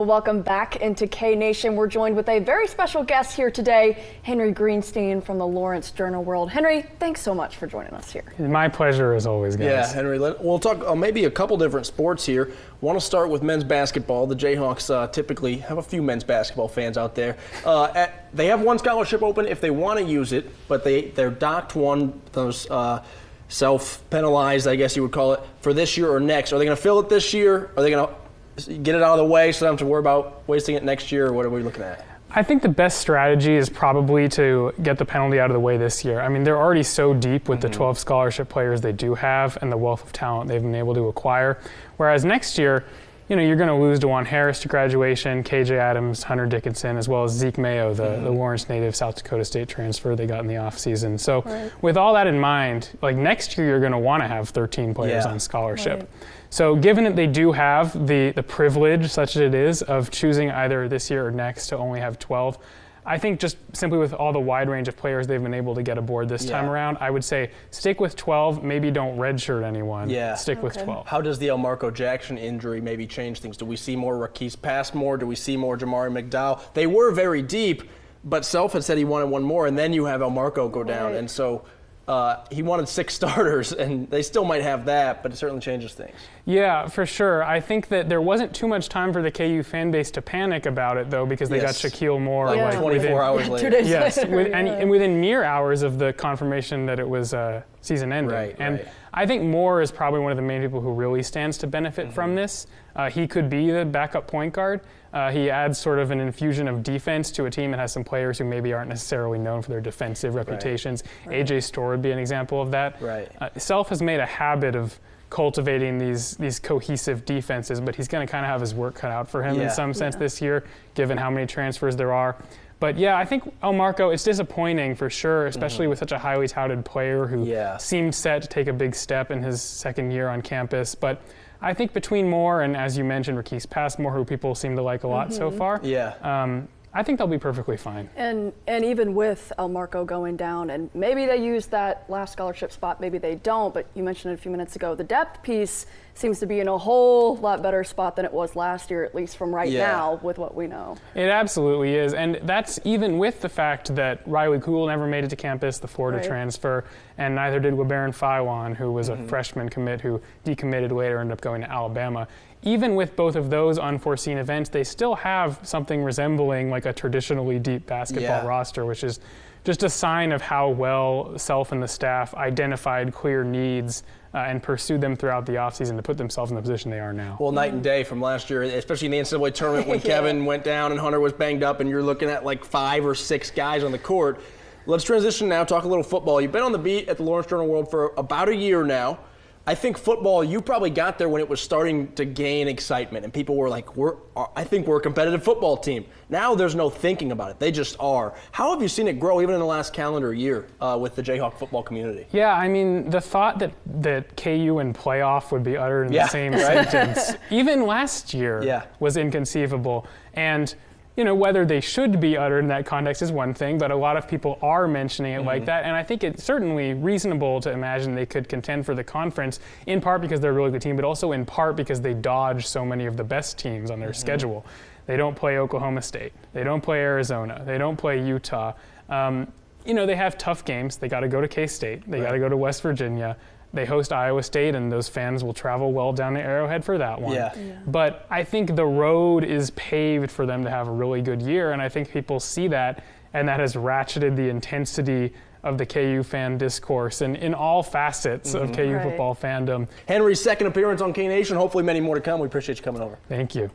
Welcome back into K-Nation. We're joined with a very special guest here today, Henry Greenstein from the Lawrence Journal-World. Henry, thanks so much for joining us here. My pleasure as always, guys. Yeah, Henry, we'll talk maybe a couple different sports here. Want to start with men's basketball. The Jayhawks typically have a few men's basketball fans out there. They have one scholarship open if they want to use it, but they're docked one, those self-penalized, I guess you would call it, for this year or next. Are they going to fill it this year? Are they going to get it out of the way so they don't have to worry about wasting it next year, or what are we looking at? I think the best strategy is probably to get the penalty out of the way this year. I mean, they're already so deep with the 12 scholarship players they do have and the wealth of talent they've been able to acquire. Whereas next year, you know, you're going to lose DeJuan Harris to graduation, KJ Adams, Hunter Dickinson, as well as Zeke Mayo, the Lawrence native South Dakota State transfer they got in the offseason. So with all that in mind, like next year you're going to want to have 13 players on scholarship. So given that they do have the privilege, such as it is, of choosing either this year or next to only have 12, I think just simply with all the wide range of players they've been able to get aboard this time around, I would say stick with 12, maybe don't redshirt anyone. Stick with 12. How does the Elmarco Jackson injury maybe change things? Do we see more Raquise Passmore? Do we see more Jamari McDowell? They were very deep, but Self had said he wanted one more, and then you have Elmarco go down. And so he wanted 6 starters, and they still might have that, but it certainly changes things. Yeah, for sure. I think that there wasn't too much time for the KU fan base to panic about it, though, because they got Shaquille Moore like 24 hours later. 2 days later. And within mere hours of the confirmation that it was season ending. I think Moore is probably one of the main people who really stands to benefit from this. He could be the backup point guard. He adds sort of an infusion of defense to a team that has some players who maybe aren't necessarily known for their defensive reputations. AJ Storr would be an example of that. Self has made a habit of cultivating these cohesive defenses, but he's going to kind of have his work cut out for him in some sense this year, given how many transfers there are. But yeah, I think Elmarco, it's disappointing for sure, especially with such a highly touted player who seemed set to take a big step in his second year on campus. But I think between Moore and, as you mentioned, Raquise Passmore, who people seem to like a lot so far, I think they'll be perfectly fine. And even with Elmarco going down, and maybe they use that last scholarship spot, maybe they don't, but you mentioned it a few minutes ago, the depth piece seems to be in a whole lot better spot than it was last year, at least from now with what we know. It absolutely is, and that's even with the fact that Riley Kuhl never made it to campus, the Florida transfer, and neither did Wabaron Faiwan, who was a freshman commit who decommitted later, ended up going to Alabama. Even with both of those unforeseen events, they still have something resembling like a traditionally deep basketball roster, which is just a sign of how well Self and the staff identified clear needs and pursued them throughout the offseason to put themselves in the position they are now. Well, night and day from last year, especially in the NCAA tournament when Kevin went down and Hunter was banged up and you're looking at like 5 or 6 guys on the court. Let's transition now, talk a little football. You've been on the beat at the Lawrence Journal-World for about a year now. I think football, you probably got there when it was starting to gain excitement and people were like, I think we're a competitive football team. Now there's no thinking about it. They just are. How have you seen it grow even in the last calendar year with the Jayhawk football community? Yeah, I mean, the thought that KU and playoff would be uttered in the same sentence, even last year was inconceivable. And you know, whether they should be uttered in that context is one thing, but a lot of people are mentioning it like that, and I think it's certainly reasonable to imagine they could contend for the conference, in part because they're a really good team, but also in part because they dodge so many of the best teams on their schedule. They don't play Oklahoma State. They don't play Arizona. They don't play Utah. You know, they have tough games. They got to go to K-State. They got to go to West Virginia. They host Iowa State, and those fans will travel well down to Arrowhead for that one. But I think the road is paved for them to have a really good year, and I think people see that, and that has ratcheted the intensity of the KU fan discourse and in all facets of KU football fandom. Henry's second appearance on K-Nation, hopefully many more to come. We appreciate you coming over. Thank you.